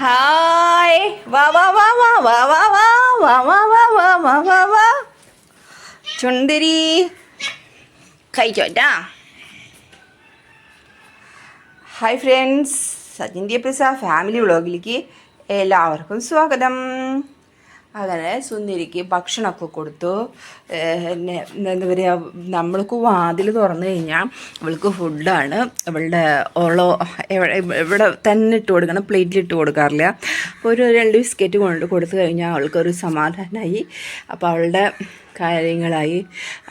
Hi വാ വാ വാ വാ വാ വാ വാ വാ വാ വാ വാ വാ വാ വാ ചുണ്ടരി കഴിച്ചോട്ടാ. ഹായ് ഫ്രണ്ട്സ്, സജിൻ്റെ പിസ ഫാമിലി വ്ളോഗിലേക്ക് എല്ലാവർക്കും സ്വാഗതം. അങ്ങനെ സുന്ദരിക്ക് ഭക്ഷണമൊക്കെ കൊടുത്തു. എന്താ പറയുക, നമ്മൾക്ക് വാതിൽ തുറന്നു കഴിഞ്ഞാൽ അവൾക്ക് ഫുഡാണ്. അവളുടെ ഇവിടെ തന്നെ ഇട്ട് കൊടുക്കണം, പ്ലേറ്റിൽ ഇട്ട് കൊടുക്കാറില്ല. അപ്പോൾ ഒരു 2 ബിസ്ക്കറ്റ് കൊടുത്തു കഴിഞ്ഞാൽ അവൾക്കൊരു സമാധാനമായി. അപ്പോൾ അവളുടെ കാര്യങ്ങളായി.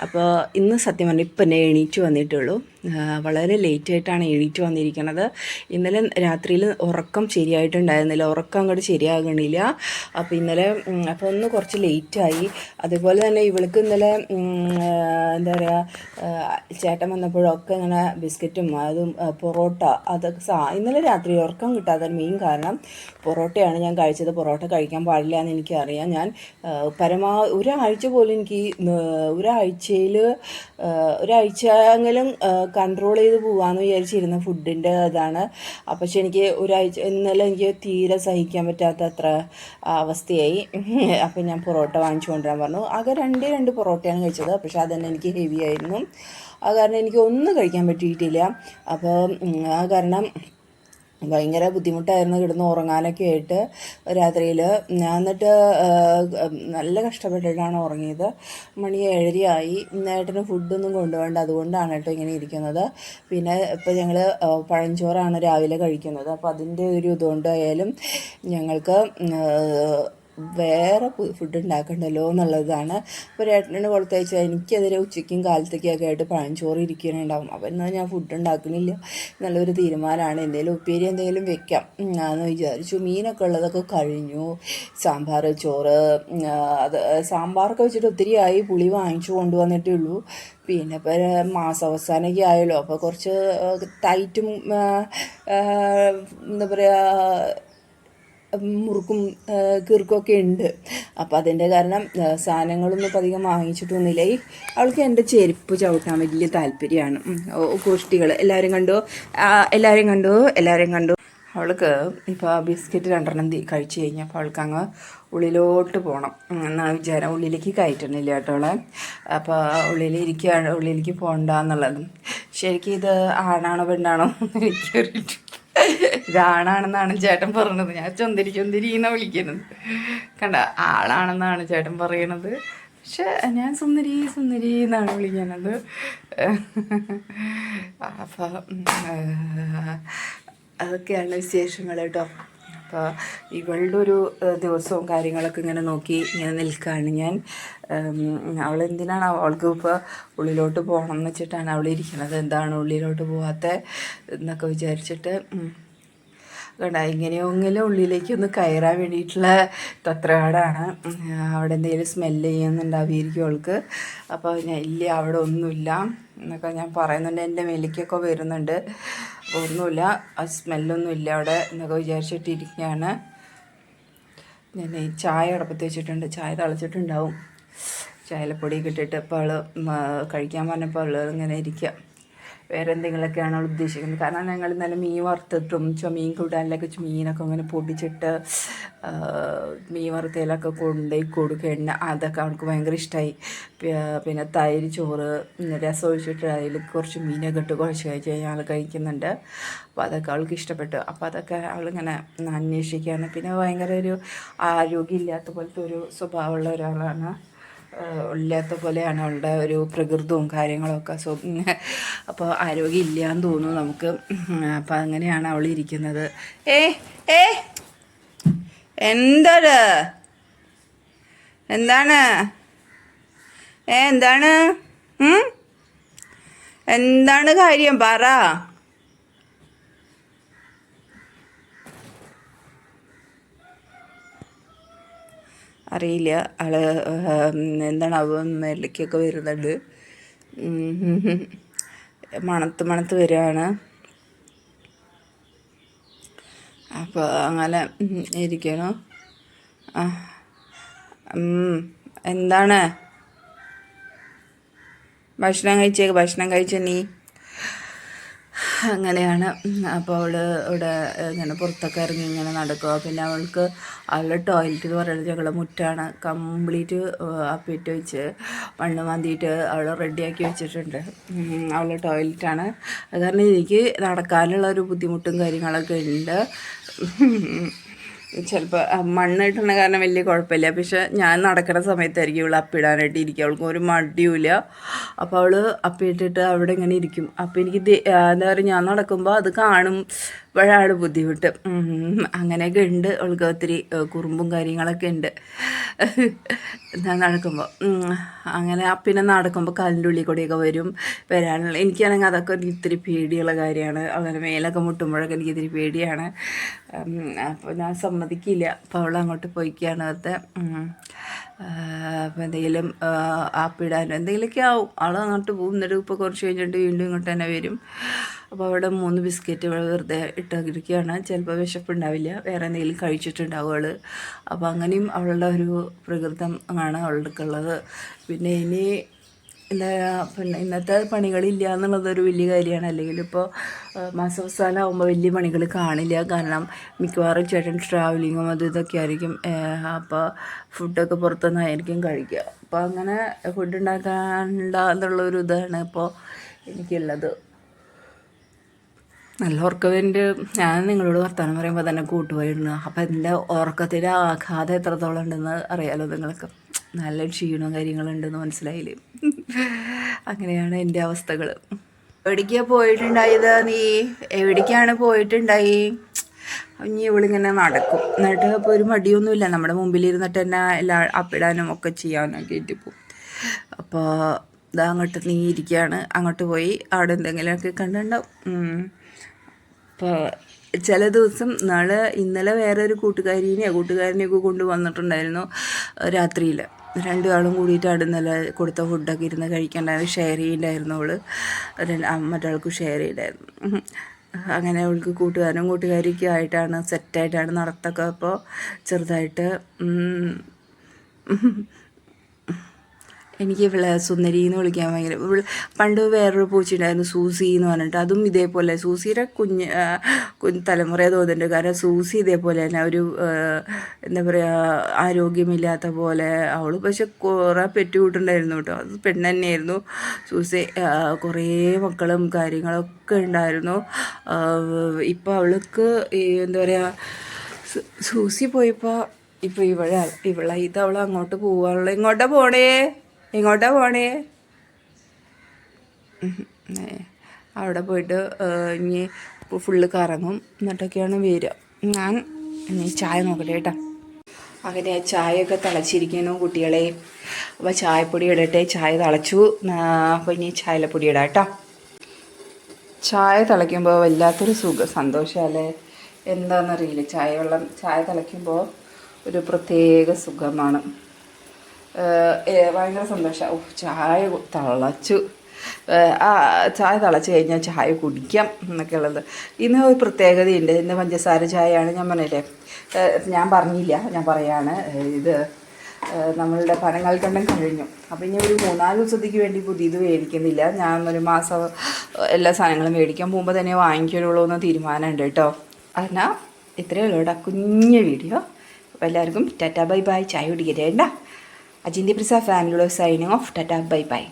അപ്പോൾ ഇന്ന് സത്യം പറഞ്ഞാൽ ഇപ്പം എന്നെ എണീറ്റ് വന്നിട്ടുള്ളൂ. വളരെ ലേറ്റായിട്ടാണ് എണീറ്റ് വന്നിരിക്കുന്നത്. ഇന്നലെ രാത്രിയിൽ ഉറക്കം ശരിയായിട്ടുണ്ടായിരുന്നില്ല, ഉറക്കം അങ്ങോട്ട് ശരിയാകണില്ല. അപ്പോൾ ഇന്നലെ അപ്പോൾ ഒന്ന് കുറച്ച് ലേറ്റായി. അതുപോലെ തന്നെ ഇവൾക്ക് ഇന്നലെ എന്താ പറയുക, ചേട്ടൻ വന്നപ്പോഴൊക്കെ ഇങ്ങനെ ബിസ്ക്കറ്റും അതും പൊറോട്ട അതൊക്കെ ഇന്നലെ രാത്രി ഉറക്കം കിട്ടാത്ത മെയിൻ കാരണം പൊറോട്ടയാണ് ഞാൻ കഴിച്ചത്. പൊറോട്ട കഴിക്കാൻ പാടില്ല എന്ന് എനിക്കറിയാം. ഞാൻ ഒരാഴ്ച പോലും എനിക്ക് ഒരാഴ്ചയെങ്കിലും കൺട്രോൾ ചെയ്ത് പോകാമെന്ന് വിചാരിച്ചിരുന്ന ഫുഡിൻ്റെ ഇതാണ്. പക്ഷെ എനിക്ക് ഇന്നലെ എനിക്ക് തീരെ സഹിക്കാൻ പറ്റാത്ത അത്ര അവസ്ഥയായി. അപ്പം ഞാൻ പൊറോട്ട വാങ്ങിച്ചു കൊണ്ടുവരാൻ പറഞ്ഞു. ആകെ രണ്ട് പൊറോട്ടയാണ് കഴിച്ചത്. പക്ഷെ അതന്നെ എനിക്ക് ഹെവി ആയിരുന്നു. ആ കാരണം എനിക്ക് ഒന്നും കഴിക്കാൻ പറ്റിയിട്ടില്ല. അപ്പോൾ ആ കാരണം ഭയങ്കര ബുദ്ധിമുട്ടായിരുന്നു കിടന്ന് ഉറങ്ങാനൊക്കെ ആയിട്ട് രാത്രിയിൽ. ഞാൻ എന്നിട്ട് നല്ല കഷ്ടപ്പെട്ടിട്ടാണ് ഉറങ്ങിയത്. മണി 7:30 ആയി. ഏട്ടന് ഫുഡൊന്നും കൊണ്ടുപോകേണ്ട, അതുകൊണ്ടാണ് കേട്ടോ ഇങ്ങനെ ഇരിക്കുന്നത്. പിന്നെ ഇപ്പോൾ ഞങ്ങൾ പഴഞ്ചോറാണ് രാവിലെ കഴിക്കുന്നത്. അപ്പോൾ അതിൻ്റെ ഒരു ഇതുകൊണ്ടായാലും ഞങ്ങൾക്ക് വേറെ ഫുഡ് ഉണ്ടാക്കണ്ടല്ലോ എന്നുള്ളതാണ്. അപ്പോൾ ഏട്ടനാണ് കൊടുത്തയച്ചാൽ എനിക്കതിരെ ഉച്ചയ്ക്കും കാലത്തേക്കൊക്കെ ആയിട്ട് പഴഞ്ചോറ് ഇരിക്കാനുണ്ടാവും. അപ്പോൾ എന്നാൽ ഞാൻ ഫുഡ് ഉണ്ടാക്കണില്ല, നല്ലൊരു തീരുമാനമാണ്. എന്തെങ്കിലും ഉപ്പേരി എന്തെങ്കിലും വെക്കാം എന്ന് വിചാരിച്ചു. മീനൊക്കെ ഉള്ളതൊക്കെ കഴിഞ്ഞു. സാമ്പാർ, ചോറ്, അത് സാമ്പാറൊക്കെ വെച്ചിട്ട് ഒത്തിരി ആയി. പുളി വാങ്ങിച്ചു കൊണ്ടുവന്നിട്ടേ ഉള്ളൂ. പിന്നെ ഇപ്പോൾ മാസാവസാനമൊക്കെ ആയല്ലോ, അപ്പോൾ കുറച്ച് ടൈറ്റും എന്താ പറയുക മുറുക്കും കീർക്കൊക്കെ ഉണ്ട്. അപ്പോൾ അതിൻ്റെ കാരണം സാധനങ്ങളൊന്നും ഇപ്പം അധികം വാങ്ങിച്ചിട്ടൊന്നുമില്ല. അവൾക്ക് എൻ്റെ ചെരുപ്പ് ചവിട്ടാൻ വലിയ താല്പര്യമാണ്. ഗോഷ്ഠികൾ എല്ലാവരും കണ്ടു. അവൾക്ക് ഇപ്പോൾ ബിസ്ക്കറ്റ് 2 കഴിച്ച് കഴിഞ്ഞപ്പോൾ അവൾക്ക് അങ്ങ് ഉള്ളിലോട്ട് പോകണം എന്നാണ് വിചാരം. ഉള്ളിലേക്ക് കയറ്റണില്ല കേട്ടോ അവളെ. അപ്പോൾ ഉള്ളിലേക്ക് പോകണ്ടെന്നുള്ളത്. ശരിക്കും ഇത് ആണാണോ പെണ്ണാണോ എനിക്കറിയില്ല. ഇതാണാണെന്നാണ് ചേട്ടൻ പറഞ്ഞത്. ഞാൻ ചൊന്തിരി എന്നാണ് വിളിക്കുന്നത്. കണ്ട, ആളാണെന്നാണ് ചേട്ടൻ പറയണത്. പക്ഷെ ഞാൻ സുന്ദരി എന്നാണ് വിളിക്കുന്നത്. അപ്പം അതൊക്കെയാണ് വിശേഷങ്ങൾ കേട്ടോ. അപ്പോൾ ഇവളുടെ ഒരു ദിവസവും കാര്യങ്ങളൊക്കെ ഇങ്ങനെ നോക്കി ഇങ്ങനെ നിൽക്കുകയാണ് ഞാൻ. അവളെന്തിനാണ് അവൾക്ക് ഇപ്പോൾ ഉള്ളിലോട്ട് പോകണം എന്ന് വെച്ചിട്ടാണ് അവളിരിക്കുന്നത്. എന്താണ് ഉള്ളിലോട്ട് പോകാത്ത എന്നൊക്കെ വിചാരിച്ചിട്ട് കണ്ട, ഇങ്ങനെയെങ്കിലും ഉള്ളിലേക്കൊന്ന് കയറാൻ വേണ്ടിയിട്ടുള്ള തത്രപാടാണ്. അവിടെ എന്തെങ്കിലും സ്മെല്ല് ചെയ്യുന്നുണ്ടാവുമായിരിക്കും അവൾക്ക്. അപ്പോൾ ഞാൻ ഇല്ല, അവിടെ ഒന്നുമില്ല എന്നൊക്കെ ഞാൻ പറയുന്നുണ്ട്. എൻ്റെ മേലേക്കൊക്കെ വരുന്നുണ്ട്. അപ്പോൾ ഒന്നുമില്ല, ആ സ്മെല്ലൊന്നും ഇല്ല അവിടെ എന്നൊക്കെ വിചാരിച്ചിട്ടിരിക്കുകയാണ്. ഞാൻ ചായ അടുപ്പത്ത് വെച്ചിട്ടുണ്ട്. ചായ തിളച്ചിട്ടുണ്ടാവും. ചായലപ്പൊടിയൊക്കെ ഇട്ടിട്ട് ഇപ്പോൾ അവൾ കഴിക്കാൻ പറഞ്ഞപ്പോൾ അവൾ ഇങ്ങനെ ഇരിക്കുക. വേറെ എന്തെങ്കിലുമൊക്കെയാണ് അവൾ ഉദ്ദേശിക്കുന്നത്. കാരണം ഞങ്ങൾ ഇന്നലെ മീൻ വറുത്തിട്ടും മീൻ കൂട്ടാനിലൊക്കെ മീനൊക്കെ അങ്ങനെ പൊടിച്ചിട്ട് മീൻ വറുത്തയിലൊക്കെ കൊണ്ടുപോയി കൊടുക്കുക. എണ്ണ അതൊക്കെ അവൾക്ക് ഭയങ്കര ഇഷ്ടമായി. പിന്നെ തൈര് ചോറ് രസം ഒഴിച്ചിട്ട് അതിൽ കുറച്ച് മീനൊക്കെ ഇട്ട് കുഴച്ച് കഴിച്ച് കഴിഞ്ഞാൽ ആൾ കഴിക്കുന്നുണ്ട്. അപ്പോൾ അതൊക്കെ അവൾക്ക് ഇഷ്ടപ്പെട്ടു. അപ്പോൾ അതൊക്കെ അവളിങ്ങനെ അന്വേഷിക്കുകയാണ്. പിന്നെ ഭയങ്കര ഒരു ആരോഗ്യമില്ലാത്ത പോലത്തെ ഒരു സ്വഭാവമുള്ള ഒരാളാണ്. ഇല്ലാത്ത പോലെയാണ് അവളുടെ ഒരു പ്രകൃതവും കാര്യങ്ങളൊക്കെ. അപ്പോൾ ആരോഗ്യം ഇല്ല എന്ന് തോന്നുന്നു നമുക്ക്. അപ്പം അങ്ങനെയാണ് അവൾ ഇരിക്കുന്നത്. എന്താണ് എന്താണ് കാര്യം പറ. അറിയില്ല, ആള് എന്താണ് മേലേക്കൊക്കെ വരുന്നുണ്ട്. മണത്ത് വരികയാണ്. അപ്പോൾ അങ്ങനെ ഇരിക്കണോ? എന്താണ് ഭക്ഷണം കഴിച്ച നീ? അങ്ങനെയാണ്. അപ്പോൾ അവൾ ഇവിടെ ഇങ്ങനെ പുറത്തൊക്കെ ഇറങ്ങി ഇങ്ങനെ നടക്കുക. പിന്നെ അവളുടെ ടോയ്ലറ്റ് എന്ന് പറയുന്നത് ഞങ്ങളുടെ മുറ്റാണ്. കംപ്ലീറ്റ് അപ്പിയിട്ട് വെച്ച് മണ്ണ് മാന്തിയിട്ട് അവൾ റെഡിയാക്കി വെച്ചിട്ടുണ്ട്. അവളുടെ ടോയ്ലറ്റാണ്. അത് കാരണം എനിക്ക് നടക്കാനുള്ള ഒരു ബുദ്ധിമുട്ടും കാര്യങ്ങളൊക്കെ ഉണ്ട്. ചിലപ്പോൾ മണ്ണിട്ടുന്ന കാരണം വലിയ കുഴപ്പമില്ല. പക്ഷെ ഞാൻ നടക്കുന്ന സമയത്തായിരിക്കും ഇവൾ അപ്പിടാനായിട്ട് ഇരിക്കുക. അവൾക്ക് ഒരു മടിയുമില്ല. അപ്പോൾ അവൾ അപ്പിയിട്ടിട്ട് അവിടെ ഇങ്ങനെ ഇരിക്കും. അപ്പോൾ എനിക്ക് എന്താ പറയുക, ഞാൻ നടക്കുമ്പോൾ അത് കാണുമ്പോഴാണ് ബുദ്ധിമുട്ട്. അങ്ങനെയൊക്കെ ഉണ്ട്. അവൾക്ക് ഒത്തിരി കുറുമ്പും കാര്യങ്ങളൊക്കെ ഉണ്ട് ഞാൻ നടക്കുമ്പോൾ. അങ്ങനെ പിന്നെ നടക്കുമ്പോൾ കാലിൻ്റെ ഉള്ളിൽ കൂടിയൊക്കെ വരാനുള്ള എനിക്കാണെങ്കിൽ അതൊക്കെ ഒരു ഇത്തിരി പേടിയുള്ള കാര്യമാണ്. അങ്ങനെ മേലൊക്കെ മുട്ടുമ്പോഴൊക്കെ എനിക്ക് ഇത്തിരി പേടിയാണ്. അപ്പോൾ ഞാൻ സമ്മതിക്കില്ല. അപ്പോൾ അവൾ അങ്ങോട്ട് പോയിക്കുകയാണ്. അവിടുത്തെ അപ്പോൾ എന്തെങ്കിലും ആപ്പിടാനോ എന്തെങ്കിലുമൊക്കെ ആവും. അവൾ അങ്ങോട്ട് പോകും. എന്നിട്ട് ഇപ്പോൾ കുറച്ച് കഴിഞ്ഞിട്ട് വീണ്ടും ഇങ്ങോട്ട് തന്നെ വരും. അപ്പോൾ അവിടെ 3 ബിസ്ക്കറ്റ് വെറുതെ ഇട്ടിരിക്കുകയാണ്. ചിലപ്പോൾ വിശപ്പുണ്ടാവില്ല, വേറെ എന്തെങ്കിലും കഴിച്ചിട്ടുണ്ടാവും അവൾ. അപ്പോൾ അങ്ങനെയും അവളുടെ ഒരു പ്രകൃതം ആണ് അവളുടെ ഉള്ളത്. പിന്നെ ഇനി എന്താ പിന്നെ ഇന്നത്തെ പണികളില്ല എന്നുള്ളതൊരു വലിയ കാര്യമാണ്. അല്ലെങ്കിൽ ഇപ്പോൾ മാസാവസാനം ആകുമ്പോൾ വലിയ പണികൾ കാണില്ല. കാരണം മിക്കവാറും ചേട്ടൻ ട്രാവലിങ്ങും അത് ഇതൊക്കെ ആയിരിക്കും. അപ്പോൾ ഫുഡൊക്കെ പുറത്തുനിന്നായിരിക്കും കഴിക്കുക. അപ്പോൾ അങ്ങനെ ഫുഡ് ഉണ്ടാക്കാനുള്ളൊരു ഇതാണ് ഇപ്പോൾ എനിക്കുള്ളത്. നല്ല ഉറക്കത്തിൻ്റെ ഞാൻ നിങ്ങളോട് വർത്തമാനം പറയുമ്പോൾ തന്നെ കൂട്ടുപോയിരുന്നു. അപ്പോൾ എൻ്റെ ഉറക്കത്തിൻ്റെ ആഘാതം എത്രത്തോളം ഉണ്ടെന്ന് അറിയാലോ നിങ്ങൾക്ക്. നല്ല ക്ഷീണവും കാര്യങ്ങളുണ്ടെന്ന് മനസ്സിലായില്ലേ. അങ്ങനെയാണ് എൻ്റെ അവസ്ഥകൾ. എവിടേക്കാണ് പോയിട്ടുണ്ടായത് നീ? എവിടേക്കാണ് പോയിട്ടുണ്ടായി? ഇനി ഇവളിങ്ങനെ നടക്കും. എന്നിട്ട് അപ്പോൾ ഒരു മടിയൊന്നുമില്ല. നമ്മുടെ മുമ്പിലിരുന്നിട്ട് തന്നെ എല്ലാ അപ്പിടാനും ഒക്കെ ചെയ്യാനൊക്കെ ആയിട്ട് പോകും. അപ്പോൾ ഇതാ അങ്ങോട്ട് നീ ഇരിക്കുകയാണ്. അങ്ങോട്ട് പോയി അവിടെ എന്തെങ്കിലുമൊക്കെ കണ്ടിട്ടുണ്ടാവും. അപ്പോൾ ചില ദിവസം ഇന്നലെ വേറൊരു കൂട്ടുകാരനെയൊക്കെ കൊണ്ട് വന്നിട്ടുണ്ടായിരുന്നു രാത്രിയിൽ. 2 ആളും കൂടിയിട്ട് അവിടെ ഇന്നലെ കൊടുത്ത ഫുഡൊക്കെ ഇരുന്ന് കഴിക്കണ്ടായിരുന്നു. ഷെയർ ചെയ്യണ്ടായിരുന്നു അവൾ. മറ്റാൾക്ക് ഷെയർ ചെയ്തായിരുന്നു. അങ്ങനെ അവൾക്ക് കൂട്ടുകാരിയൊക്കെ ആയിട്ടാണ് സെറ്റായിട്ടാണ് നടത്തൊക്കെ. അപ്പോൾ ചെറുതായിട്ട് എനിക്ക് ഇവളെ സുന്ദരി എന്ന് വിളിക്കാൻ ഭയങ്കര. പണ്ട് വേറൊരു പൂച്ചയുണ്ടായിരുന്നു സൂസി എന്ന് പറഞ്ഞിട്ട്. അതും ഇതേപോലെ സൂസിയുടെ തലമുറയെ തോന്നുന്നുണ്ട്. കാരണം സൂസി ഇതേപോലെ തന്നെ ഒരു എന്താ പറയുക, ആരോഗ്യമില്ലാത്ത പോലെ. അവൾ പക്ഷെ കുറേ പെറ്റുകൂട്ടുണ്ടായിരുന്നു കേട്ടോ. അത് പെണ്ണ് തന്നെയായിരുന്നു സൂസി. കുറേ മക്കളും കാര്യങ്ങളൊക്കെ ഉണ്ടായിരുന്നു. ഇപ്പോൾ അവൾക്ക് എന്താ പറയുക, സൂസി പോയപ്പോൾ ഇപ്പോൾ അവൾ അങ്ങോട്ട് പോവാനുള്ള. എങ്ങോട്ടാ പോണേ? അവിടെ പോയിട്ട് ഇനി ഫുള്ള് കറങ്ങും. എന്നിട്ടൊക്കെയാണ് വരിക. ഞാൻ ഇനി ചായ നോക്കട്ടെ കേട്ടോ. അങ്ങനെ ചായയൊക്കെ തിളച്ചിരിക്കുന്നു കുട്ടികളെ. അപ്പോൾ ചായപ്പൊടി ഇടട്ടെ. ചായ തിളച്ചു. അപ്പോൾ ഇനി ചായപ്പൊടി ഇടാം കേട്ടോ. ചായ തിളയ്ക്കുമ്പോൾ വല്ലാത്തൊരു സന്തോഷമല്ലേ, എന്താണെന്നറിയില്ല. ചായ തിളയ്ക്കുമ്പോൾ ഒരു പ്രത്യേക സുഖമാണ്. ഭയങ്കര സന്തോഷമാണ്. ചായ തിളച്ചു. ചായ തിളച്ച് കഴിഞ്ഞാൽ ചായ കുടിക്കാം എന്നൊക്കെ ഉള്ളത്. ഇന്ന് ഒരു പ്രത്യേകതയുണ്ട്. ഇന്ന് പഞ്ചസാര ചായയാണ്. ഞാൻ പറഞ്ഞില്ലേ, ഞാൻ പറഞ്ഞില്ല, ഞാൻ പറയാണ്. ഇത് നമ്മളുടെ പനങ്ങൾക്കണ്ടം കഴിഞ്ഞു. അപ്പോൾ ഇനി ഒരു 3-4 ദിവസത്തേക്ക് വേണ്ടി പുതിയത് മേടിക്കുന്നില്ല. ഞാൻ ഒരു മാസം എല്ലാ സാധനങ്ങളും മേടിക്കാൻ പോകുമ്പോൾ തന്നെ വാങ്ങിക്കുള്ളൂ എന്ന് തീരുമാനമുണ്ട് കേട്ടോ. എന്നാൽ ഇത്രയേ ഉള്ളൂ കേട്ടോ, കുഞ്ഞ് വീഡിയോ. അപ്പോൾ എല്ലാവർക്കും ടാറ്റാ ബൈ ബൈ. ചായ കുടിക്കട്ടെ. അജിന്ത്യ പ്രസാദ് ഫാമിലിയുടെ signing off. Tata bye bye.